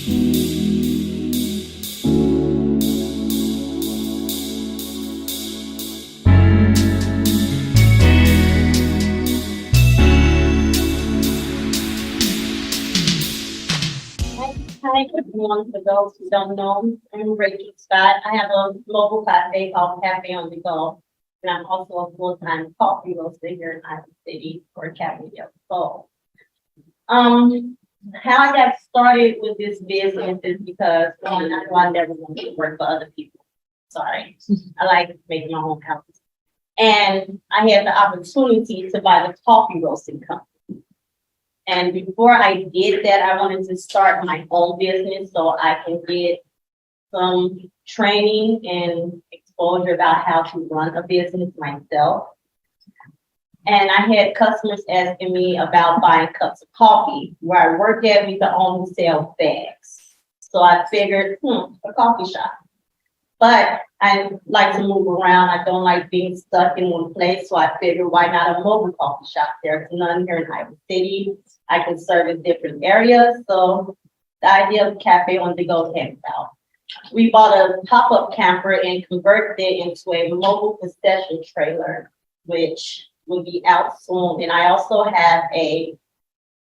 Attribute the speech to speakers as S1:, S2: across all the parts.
S1: Hi, everyone. For those who don't know, I'm Rachel Scott. I have a local cafe called Cafe on the Go, and I'm also a full-time coffee roaster here in Iowa City for Cafe Del Sol. How I got started with this business is because one, I know I never wanted to work for other people. Sorry, I like making my own house, and I had the opportunity to buy the coffee roasting company. And before I did that, I wanted to start my own business so I can get some training and exposure about how to run a business myself. And I had customers asking me about buying cups of coffee. Where I work at, we can only sell bags. So I figured, a coffee shop. But I like to move around. I don't like being stuck in one place. So I figured, why not a mobile coffee shop? There's none here in Iowa City. I can service different areas. So the idea of Cafe on the Go came about. We bought a pop-up camper and converted it into a mobile concession trailer, which will be out soon. And I also have a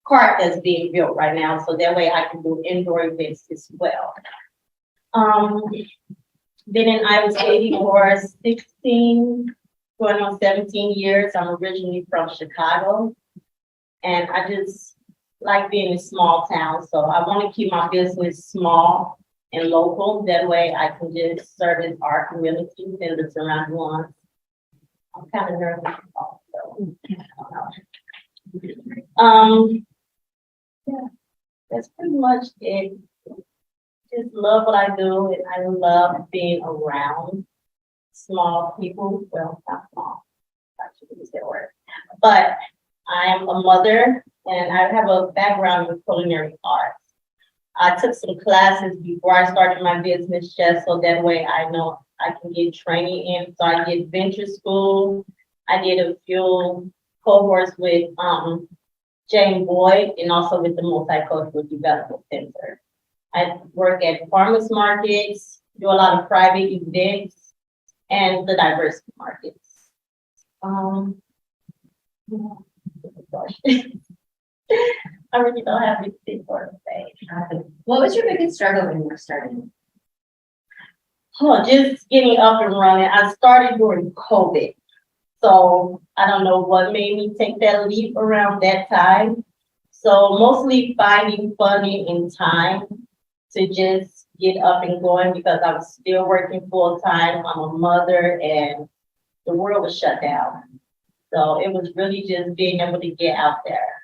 S1: cart that's being built right now. So that way I can do indoor events as well. Been in Iowa City for 16, going on 17 years. I'm originally from Chicago. And I just like being in a small town. So I want to keep my business small and local. That way I can just service our community and the surrounding ones. I'm kind of nervous also. Yeah, that's pretty much it. Just love what I do, and I love being around small people. Well, not small, I shouldn't use that word. But I'm a mother, and I have a background in culinary arts. I took some classes before I started my business just so that way I know I can get training in. So I did venture school. I did a few cohorts with Jane Boyd and also with the Multicultural Development Center. I work at farmers markets, do a lot of private events, and the diversity markets. I really don't have anything more to say.
S2: What was your biggest struggle when you were starting?
S1: Oh, just getting up and running. I started during COVID. So I don't know what made me take that leap around that time. So mostly finding funding and time to just get up and going because I was still working full time. I'm a mother and the world was shut down. So it was really just being able to get out there.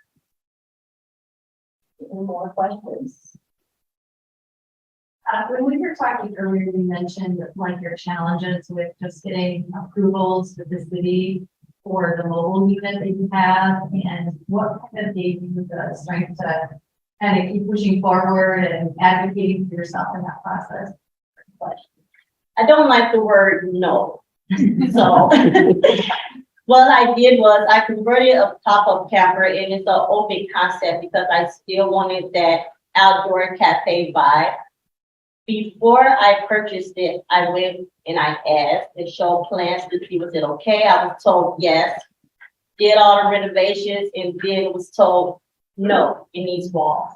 S1: Any more questions?
S2: When we were talking earlier, you mentioned like your challenges with just getting approvals with the city for the mobile unit that you have, and what kind of gave you the strength to kind of keep pushing forward and advocating for yourself in that process?
S1: I don't like the word no. So what I did was I converted a pop-up camper and it's an open concept because I still wanted that outdoor cafe vibe. Before I purchased it, I went and I asked and showed plans to see was it okay. I was told yes, did all the renovations, and then was told no, it needs walls.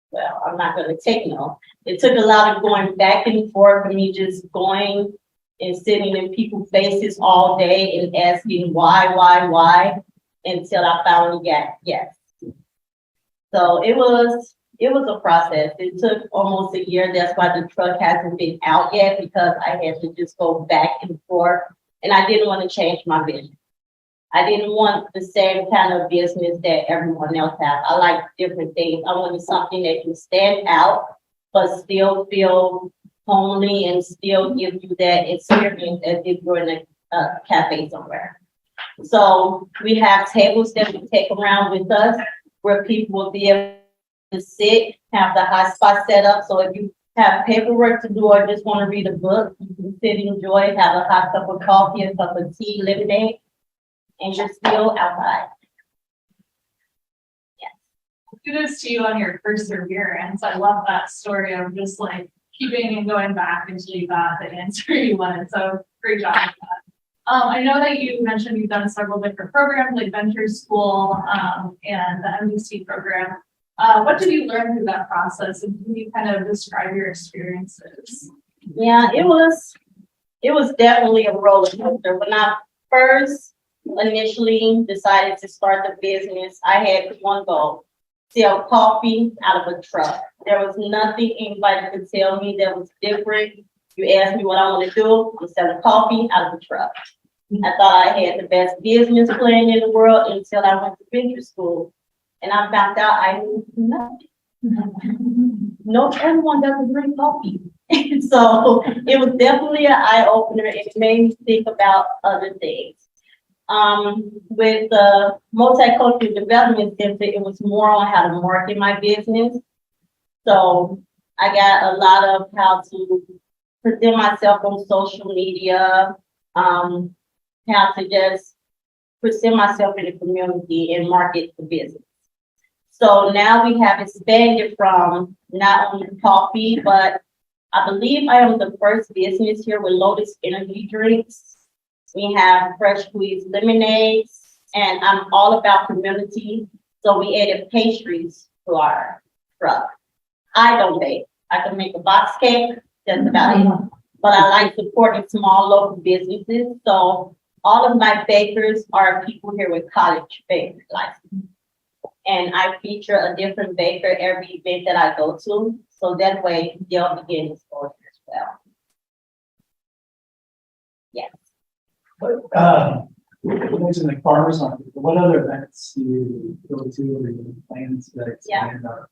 S1: Well, I'm not going to take no. It took a lot of going back and forth for me just going and sitting in people's faces all day and asking why, until I finally got yes. So it was a process. It took almost a year. That's why the truck hasn't been out yet because I had to just go back and forth. And I didn't want to change my vision. I didn't want the same kind of business that everyone else has. I like different things. I wanted something that can stand out, but still feel homely and still give you that experience as if you're in a cafe somewhere. So we have tables that we take around with us where people will be able to sit, have the hot spot set up. So if you have paperwork to do or just want to read a book, you can sit, enjoy, have a hot cup of coffee, a cup of tea, lemonade, and you're still outside.
S3: kudos to you on your perseverance. I love that story of just like keeping and going back until you got the answer you wanted. So great job with that. I know that you mentioned you've done several different programs like Venture School, and the MDC program. What did you learn through that process, and can you kind of describe your experiences?
S1: Yeah, it was definitely a roller coaster. When I first initially decided to start the business, I had one goal: sell coffee out of a truck. There was nothing anybody could tell me that was different. You asked me what I want to do, I'm selling coffee out of a truck. I thought I had the best business plan in the world until I went to Venture School. And I found out I knew nothing. No, everyone doesn't drink coffee. So it was definitely an eye opener. It made me think about other things. With the Multicultural Development Center, it was more on how to market my business. So I got a lot of how to present myself on social media, how to just present myself in the community and market the business. So now we have expanded from not only coffee, but I believe I am the first business here with Lotus Energy Drinks. We have fresh squeezed lemonades, and I'm all about community. So we added pastries to our truck. I don't bake. I can make a box cake, that's about it. But I like supporting small local businesses. So all of my bakers are people here with college baker license. And I feature a different baker every event that I go to. So that way they'll be getting exposure as well. Yes.
S4: You mentioned the farmers market. What other events do you go to or you plans to expand on?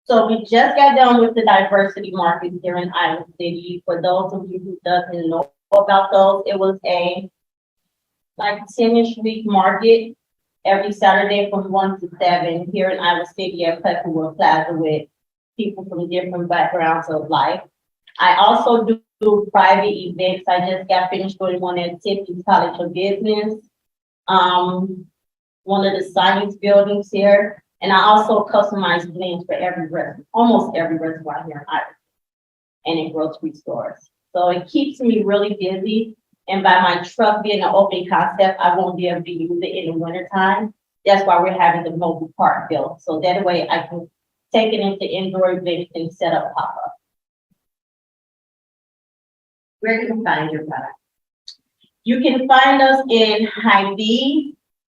S1: So we just got done with the diversity market here in Iowa City. For those of you who doesn't know about those, it was a like 10-ish week market every Saturday from 1 to 7 here in Iowa City at Peckerwood Plaza with people from different backgrounds of life. I also do private events. I just got finished doing one at Tiffany's College of Business, one of the science buildings here. And I also customize blends for every restaurant, almost every restaurant here in Iowa and in grocery stores. So it keeps me really busy. And by my truck being an open concept, I won't be able to use it in the wintertime. That's why we're having the mobile park built. So that way I can take it into indoor events and set up pop-up.
S2: Where can you find your product?
S1: You can find us in Hy-Vee,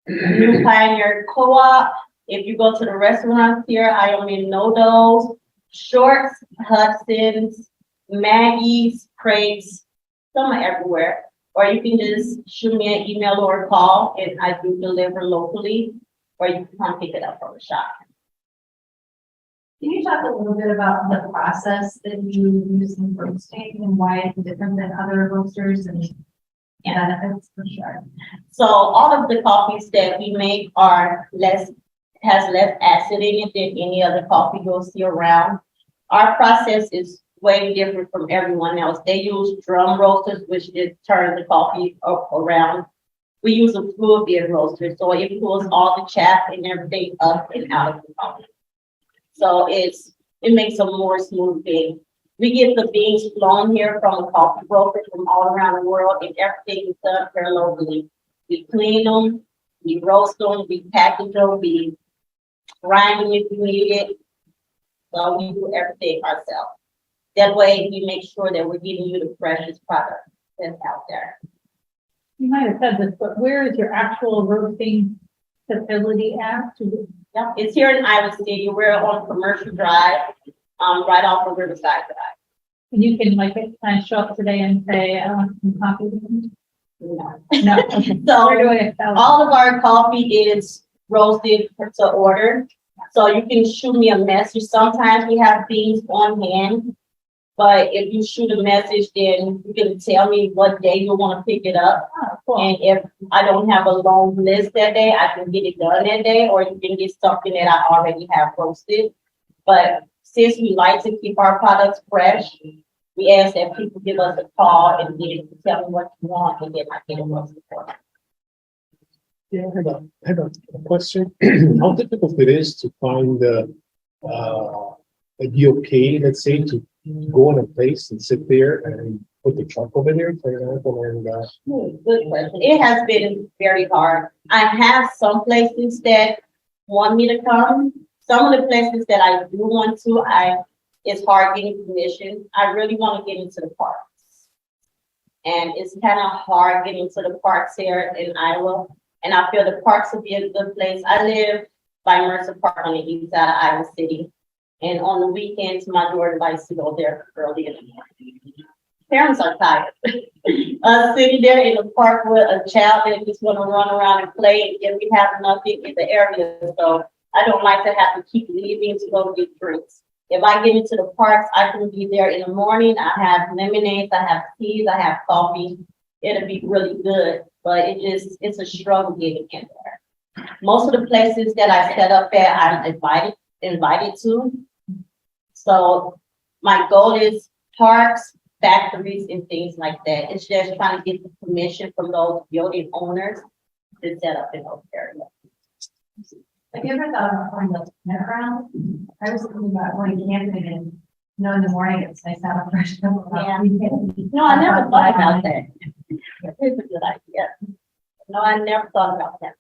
S1: New Pioneer Co-op. If you go to the restaurants here, I am in Nodo's, Shorts, Hudson's, Maggie's, Crepes, some are everywhere. Or you can just shoot me an email or a call, and I do deliver locally, or you can come pick it up from the shop.
S2: Can you talk a little bit about the process that you use in roasting and why it's different than other roasters and benefits for sure?
S1: So all of the coffees that we make has less acid in it than any other coffee you'll see around. Our process is way different from everyone else. They use drum roasters, which just turn the coffee up around. We use a fluid bed roaster, so it pulls all the chaff and everything up and out of the coffee. So it makes a more smooth bean. We get the beans flown here from a coffee broker from all around the world, and everything is done here locally. We clean them, we roast them, we package them, we grind them if you need it. So we do everything ourselves. That way we make sure that we're giving you the freshest product that's out there.
S5: You might have said this, but where is your actual roasting facility at?
S1: Yeah, it's here in Iowa City. We're on Commercial Drive, right off of Riverside Drive.
S5: And you can like kind of show up today and say, I want some coffee.
S1: No.
S5: No, okay.
S1: So
S5: We're doing it.
S1: all of our coffee is roasted to order. So you can shoot me a message. Sometimes we have beans on hand, but if you shoot a message, then you can tell me what day you want to pick it up.
S5: Oh, cool.
S1: And if I don't have a long list that day, I can get it done that day, or you can get something that I already have roasted. But since we like to keep our products fresh, we ask that people give us a call and tell me what you want, and then I get it roasted for them.
S6: Yeah, I have a question. How difficult it is to find a DOK, let's say, to go in a place and sit there and put the truck over there, for example, and,
S1: Good question. It has been very hard. I have some places that want me to come. Some of the places that I do want to, it's hard getting permission. I really want to get into the parks. And it's kind of hard getting to the parks here in Iowa. And I feel the parks would be a good place. I live by Mercer Park on the east side of Iowa City. And on the weekends, my daughter likes to go there early in the morning. Parents are tired. Sitting there in the park with a child that just want to run around and play, and we have nothing in the area. So I don't like to have to keep leaving to go get drinks. If I get into the parks, I can be there in the morning. I have lemonades, I have teas, I have coffee. It'll be really good, but it's a struggle getting in there. Most of the places that I set up at, I'm invited to. So my goal is parks, factories, and things like that. It's just trying to get the permission from those building owners to set up in those areas.
S2: Have you ever thought about going to campground? I was thinking about going camping and, in the morning it's nice to have a fresh cup of coffee.
S1: No, I never thought about that. It's a good idea. No, I never thought about that.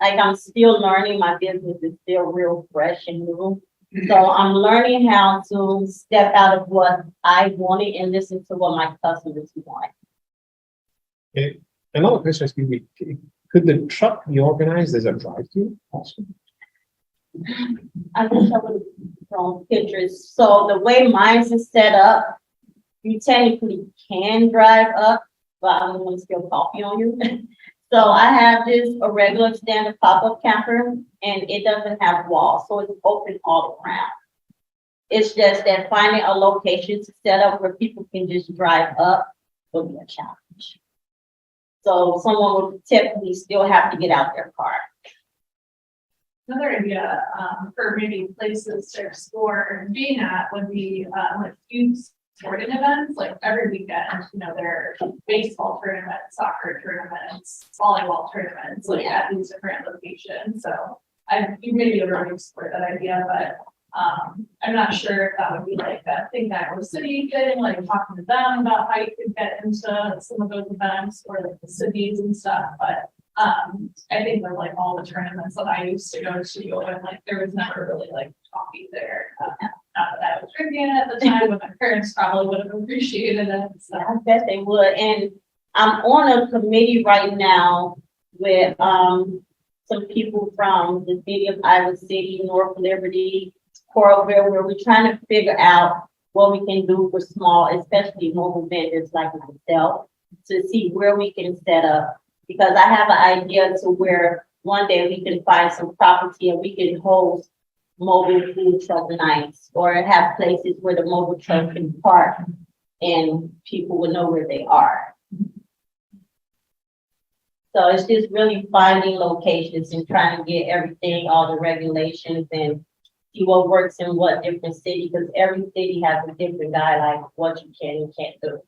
S1: Like, I'm still learning. My business is still real fresh and new. So I'm learning how to step out of what I wanted and listen to what my customers want.
S6: another question is, could the truck be organized as a drive-through also?
S1: I wish I would have drawn pictures. So the way mine is set up, you technically can drive up, but I'm going to spill coffee on you. So I have a regular standard pop-up camper, and it doesn't have walls, so it's open all around. It's just that finding a location to set up where people can just drive up will be a challenge. So someone would typically still have to get out their car.
S3: Another idea for maybe places to explore being at would be like youth sporting events, like every weekend, there are baseball tournaments, soccer tournaments, volleyball tournaments, like at these different locations. So you maybe have already explored that idea, but I'm not sure if that would be like a thing that was city thing, like talking to them about how you could get into some of those events or like the cities and stuff. But I think they're like all the tournaments that I used to go to, and like there was never really like coffee there. Not that I was drinking it at the time, but my parents probably would have appreciated it. So.
S1: I bet they would. And I'm on a committee right now with some people from the city of Iowa City, North Liberty, Coralville, where we're trying to figure out what we can do for small, especially mobile vendors like myself, to see where we can set up. Because I have an idea to where one day we can find some property and we can host mobile food truck nights, or have places where the mobile truck can park and people will know where they are. So it's just really finding locations and trying to get everything, all the regulations, and see what works in what different city, because every city has a different guideline of what you can and can't do.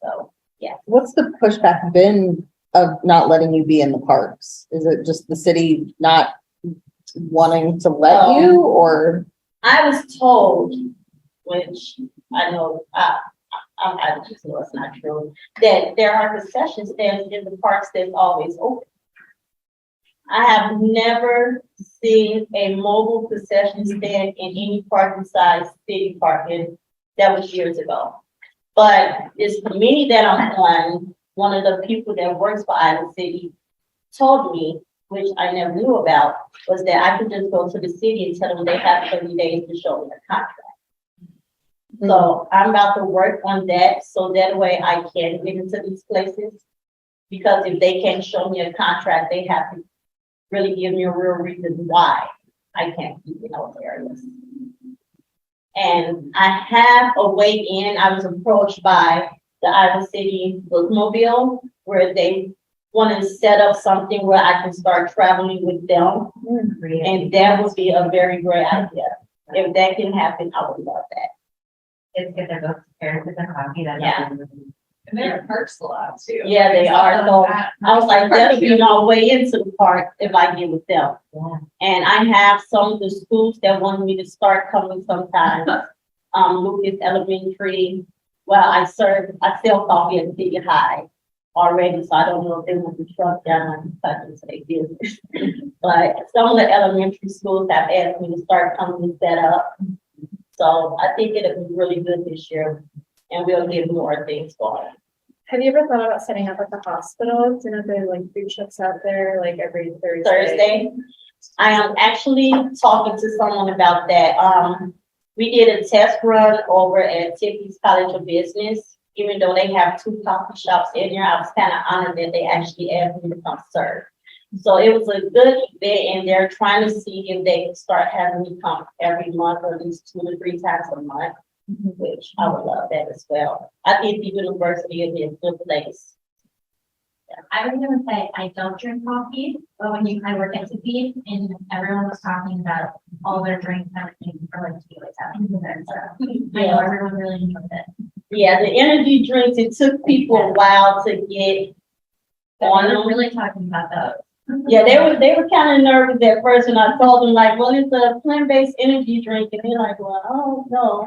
S1: So, yeah.
S7: What's the pushback been of not letting you be in the parks? Is it just the city not wanting to let you, or?
S1: I was told, which I know, I just know it's not true, that there are concession stands in the parks that's always open. I have never seen a mobile concession stand in any park besides city park, and that was years ago. But this committee that I'm on, one of the people that works for Iowa City told me, which I never knew about, was that I could just go to the city and tell them they have 30 days to show me a contract. So I'm about to work on that, so that way I can get into these places. Because if they can't show me a contract, they have to really give me a real reason why I can't be in those areas. And I have a way in. I was approached by the Iowa City Bookmobile, where they want to set up something where I can start traveling with them. And that would be a very great idea. If that can happen, I would love that.
S2: It's good to go to parents with their coffee.
S1: Yeah.
S3: And they're in parks a lot too.
S1: Yeah, they are. So I was like, that'll be
S3: Yeah.
S1: my way into the park if I get with them.
S7: Yeah.
S1: And I have some of the schools that want me to start coming sometimes. Lucas Elementary. Well, I sell coffee at City High already, so I don't know if they want to shut down my touch into their business. But some of the elementary schools have asked me to start coming to set up. So I think it'll be really good this year, and we'll get more things going.
S8: Have you ever thought about setting up at the hospital? You know, there's like food trucks out there, like every Thursday.
S1: Thursday. I am actually talking to someone about that. We did a test run over at Tiffany's College of Business. Even though they have 2 coffee shops in there, I was kind of honored that they actually asked me to come serve. So it was a good event, and they're trying to see if they can start having me come every month, or at least 2 to 3 times a month, which I would love that as well. I think the university is a good place.
S2: I was gonna say, I don't drink coffee, but I work at Tiffany and everyone was talking about all their drinks and everything for like tequila time. So I know everyone really enjoyed it.
S1: Yeah, the energy drinks, it took people a while to get on
S2: We're
S1: them.
S2: really talking about those.
S1: Yeah, they were kind of nervous at first, and I told them like, well, it's a plant-based energy drink, and they're like, well, oh, no.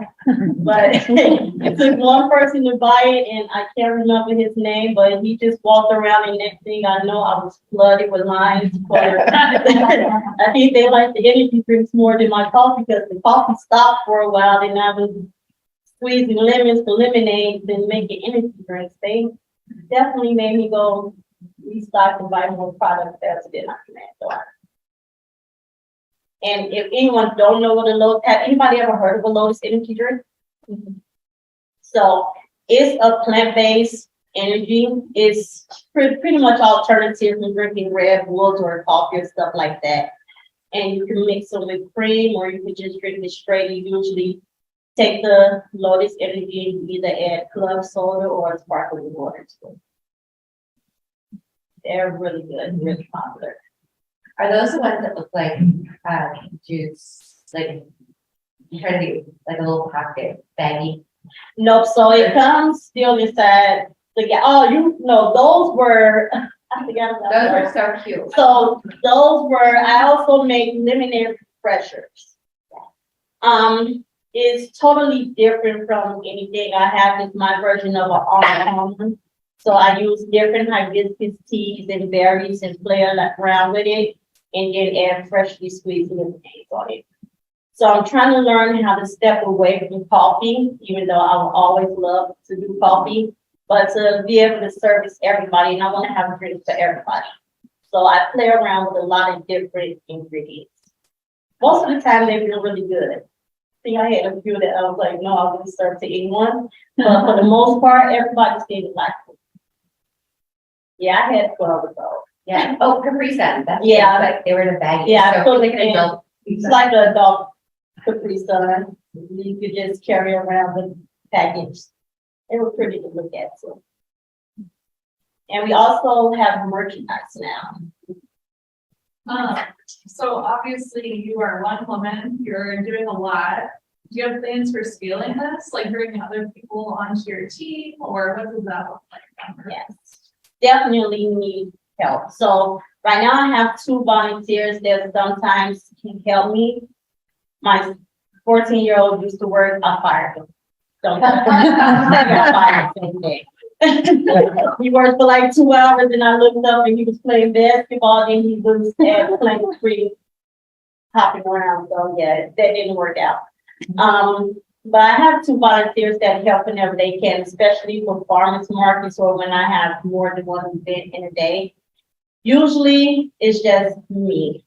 S1: But it took one person to buy it, and I can't remember his name, but he just walked around, and next thing I know, I was flooded with lines. I think they like the energy drinks more than my coffee, because the coffee stopped for a while, and I was squeezing lemons for lemonade and making energy drinks. They definitely made me go restock and buy more products faster than I can handle. And if anyone don't know what a Lotus, have anybody ever heard of a Lotus energy drink? So it's a plant-based energy. It's pretty much alternative to drinking Red Bulls or coffee or stuff like that. And you can mix them with cream, or you can just drink it straight. You usually take the Lotus energy and either add club soda or sparkling water to it. They're really good, really popular.
S9: Are those the ones that look like juice, like you try to do like a little pocket baggy?
S1: Nope, so it comes still inside the those were I forgot about
S9: Those
S1: those.
S9: are so cute.
S1: So those were, I also make lemonade refreshers. It's totally different from anything I have. It's my version of an almond. So I use different hibiscus teas and berries and play around with it, and then add freshly squeezed lemonade on it. So I'm trying to learn how to step away from coffee, even though I will always love to do coffee, but to be able to service everybody, and I want to have a drink for everybody. So I play around with a lot of different ingredients. Most of the time they feel really good. I think I had a few that I was like, no, I wouldn't serve to anyone. But for the most part, everybody seemed to like it. Yeah, I had 12 of those.
S9: Yeah. Oh, Capri Sun. That's
S1: Yeah.
S9: like they were in a baggy.
S1: Yeah, I
S9: So
S1: put
S9: like
S1: it
S9: an
S1: in.
S9: adult.
S1: It's like an adult Capri Sun. You could just carry around the package. They were pretty to look at too. And we also have merchandise now.
S3: So obviously you are one woman, you're doing a lot. Do you have plans for scaling this, like bringing other people onto your team, or what does that look like?
S1: Yes, definitely need help. So right now I have 2 volunteers that sometimes can help me. My 14-year-old used to work, I fired him. Sometimes. I got fired the same day. He worked for like 2 hours, and I looked up and he was playing basketball, and he was playing free, hopping around. So yeah, that didn't work out. But I have 2 volunteers that help whenever they can, especially for farmers markets or when I have more than one event in a day. Usually it's just me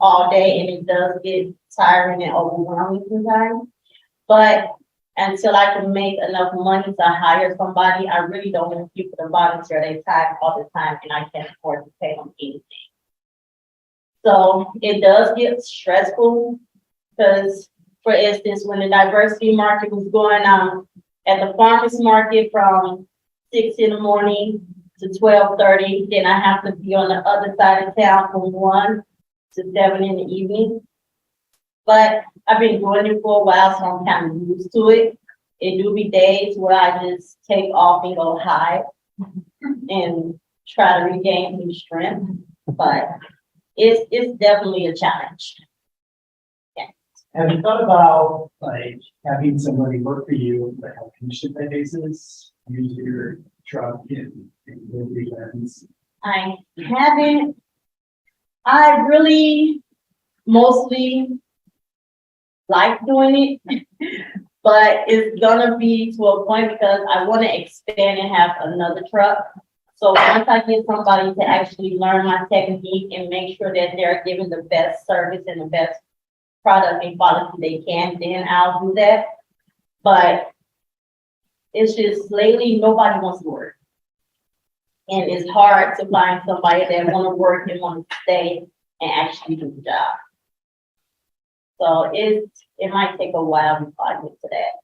S1: all day, and it does get tiring and overwhelming sometimes. But until I can make enough money to hire somebody, I really don't want people to volunteer their time all the time, and I can't afford to pay them anything. So it does get stressful because, for instance, when the diversity market was going on at the farmers market from 6 in the morning to 12:30, then I have to be on the other side of town from 1 to 7 in the evening. But I've been doing it for a while, so I'm kind of used to it. It do be days where I just take off and go hide and try to regain some strength, but it's definitely a challenge.
S4: Have you thought about like having somebody work for you, like on a commission basis, use your truck and move the events?
S1: I haven't, I really mostly like doing it, but it's gonna be to a point because I wanna expand and have another truck. So once I get somebody to actually learn my technique and make sure that they're giving the best service and the best product and quality they can, then I'll do that. But it's just lately, nobody wants to work. And it's hard to find somebody that want to work and want to stay and actually do the job. So it might take a while before I get to that.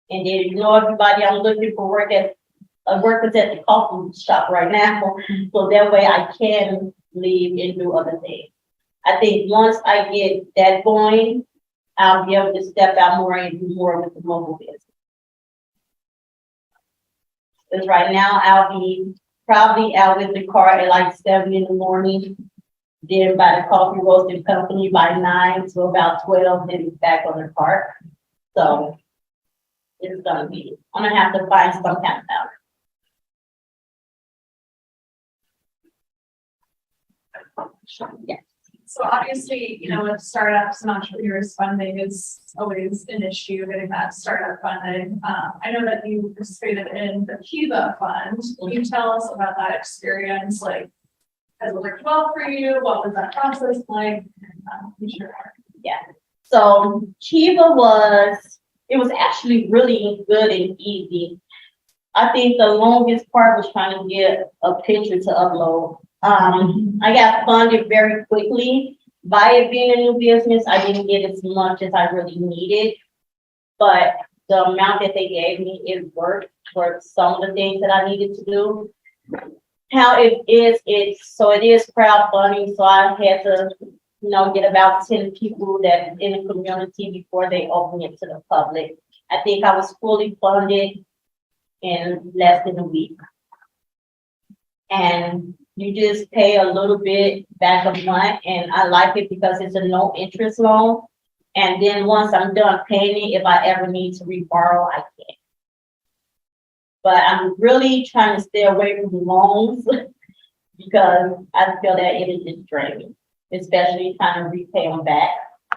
S1: And then, you know, everybody, I'm looking for workers at the coffee shop right now. So that way I can leave and do other things. I think once I get that going, I'll be able to step out more and do more with the mobile business. Because right now I'll be probably out with the car at like 7 in the morning. Then by the coffee roasting company by 9 to about 12, then it's back on the cart. So it's gonna be, I'm gonna have to find some kind of balance. Yeah.
S3: So obviously, you know, with startups and entrepreneurs, funding is always an issue, getting that startup funding. I know that you participated in the Kiva Fund. Can you tell us about that experience? Like, has it worked well for you? What was that process like? Sure.
S1: Yeah. So Kiva it was actually really good and easy. I think the longest part was trying to get a picture to upload. I got funded very quickly. By it being a new business, I didn't get as much as I really needed, but the amount that they gave me, it worked for some of the things that I needed to do. How it is crowdfunding, so I had to, you know, get about 10 people that in the community before they open it to the public. I think I was fully funded in less than a week. And you just pay a little bit back a month, and I like it because it's a no interest loan. And then once I'm done paying it, if I ever need to reborrow, I can. But I'm really trying to stay away from loans because I feel that it is just draining, especially trying to repay them back.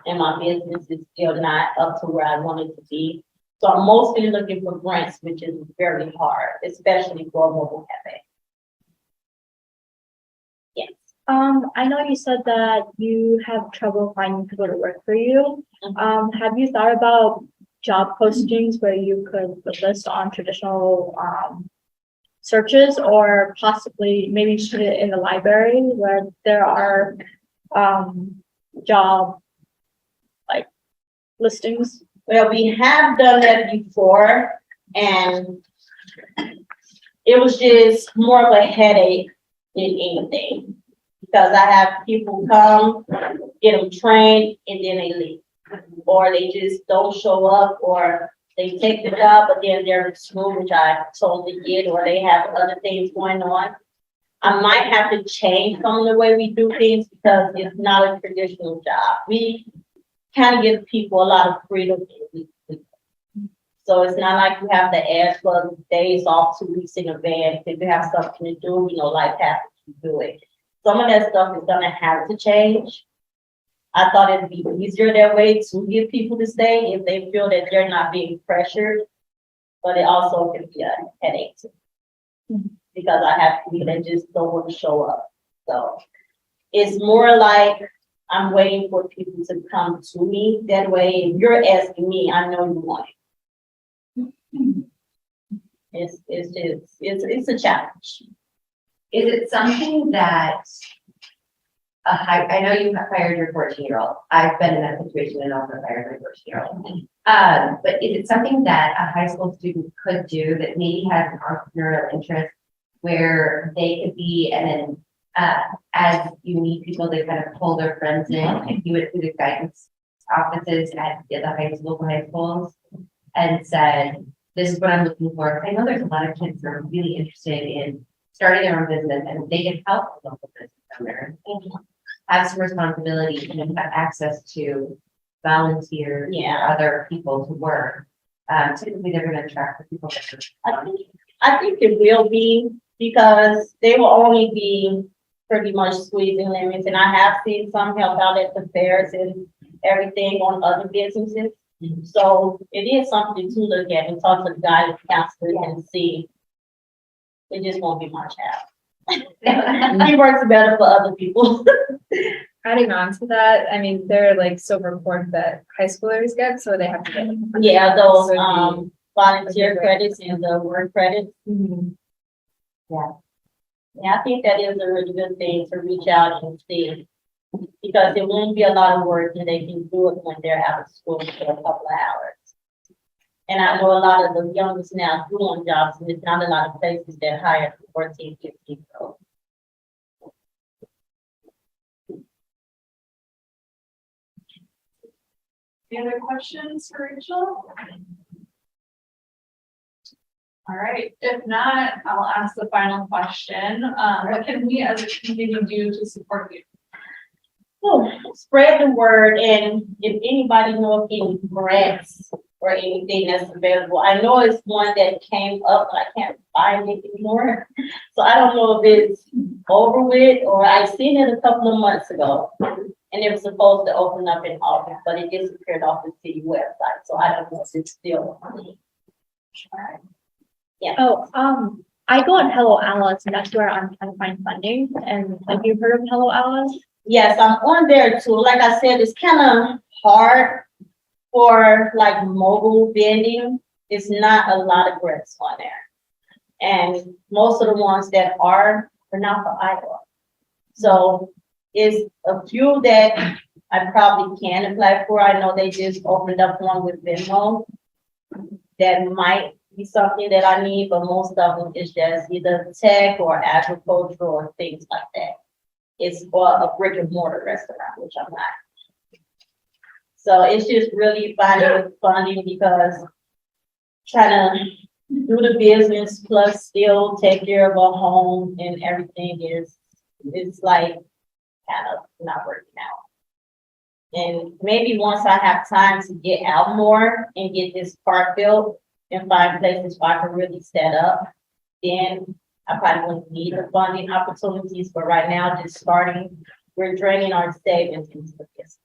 S1: And my business is still not up to where I want it to be. So I'm mostly looking for grants, which is very hard, especially for a mobile cafe. Yes.
S8: I know you said that you have trouble finding people to work for you. Have you thought about job postings where you could list on traditional searches, or possibly maybe put it in the library where there are job like listings?
S1: Well, we have done that before, and it was just more of a headache than anything. Because I have people come, get them trained, and then they leave. Or they just don't show up, or they take the job, but then they're in school, which I totally get, or they have other things going on. I might have to change some of the way we do things because it's not a traditional job. We kind of give people a lot of freedom. So it's not like you have to ask for days off 2 weeks in advance. If you have something to do, you know, life happens, you do it. Some of that stuff is gonna have to change. I thought it'd be easier that way to get people to stay if they feel that they're not being pressured, but it also can be a headache too. Because I have people that just don't want to show up. So it's more like I'm waiting for people to come to me. That way, if you're asking me, I know you want it. It's a challenge.
S9: Is it something that I know you hired your 14-year-old. I've been in that situation and also hired my 14-year-old. But is it something that a high school student could do that maybe has an entrepreneurial interest where they could be, and then as you need people, they kind of pull their friends in and do it through the guidance offices at the high schools and said, this is what I'm looking for. I know there's a lot of kids that are really interested in starting their own business and they can help a local business owner. Have some responsibility and have access to volunteer
S1: Yeah.
S9: other people to work. Typically, they're gonna attract the people that are.
S1: I think it will be, because they will only be pretty much squeezing limits, and I have seen some help out at the fairs and everything on other businesses. So it is something to look at and talk to the guidance counselor and see. It just won't be much help. He works better for other people.
S10: Adding on to that, I mean, there are like silver reports that high schoolers get, so they have to get.
S1: Yeah, those,
S10: So it'd be-
S1: volunteer credits and the work credits.
S10: Mhm.
S1: Yeah, I think that is a really good thing to reach out and see. Because it won't be a lot of work and they can do it when they're out of school for a couple of hours. And I know a lot of the youngest now doing jobs, and there's not a lot of places that hire 14, 15 year olds.
S3: Any other questions for Rachel? All right, if not, I'll ask the final question. What can we as a community do to support you?
S1: Oh, spread the word, and if anybody knows any grants or anything that's available, I know it's one that came up, but I can't find it anymore. So I don't know if it's over with, or I seen it a couple of months ago. And it was supposed to open up in August, but it disappeared off the city website, so I don't know if it's still.
S8: Oh, I go on Hello Alice, and that's where I'm trying to find funding. And have you heard of Hello Alice?
S1: Yes, I'm on there too. Like I said, it's kind of hard for like mobile vending. It's not a lot of grants on there. And most of the ones that are not for Iowa. So it's a few that I probably can apply for. I know they just opened up one with Venmo. That might be something that I need, but most of them is just either tech or agriculture or things like that. It's for a brick and mortar restaurant, which I'm not. So it's just really finding funding, because trying to do the business plus still take care of a home and everything is like kind of not working out. And maybe once I have time to get out more and get this park built and find places where I can really set up, then I probably wouldn't need the funding opportunities. But right now, just starting, we're draining our savings into the business.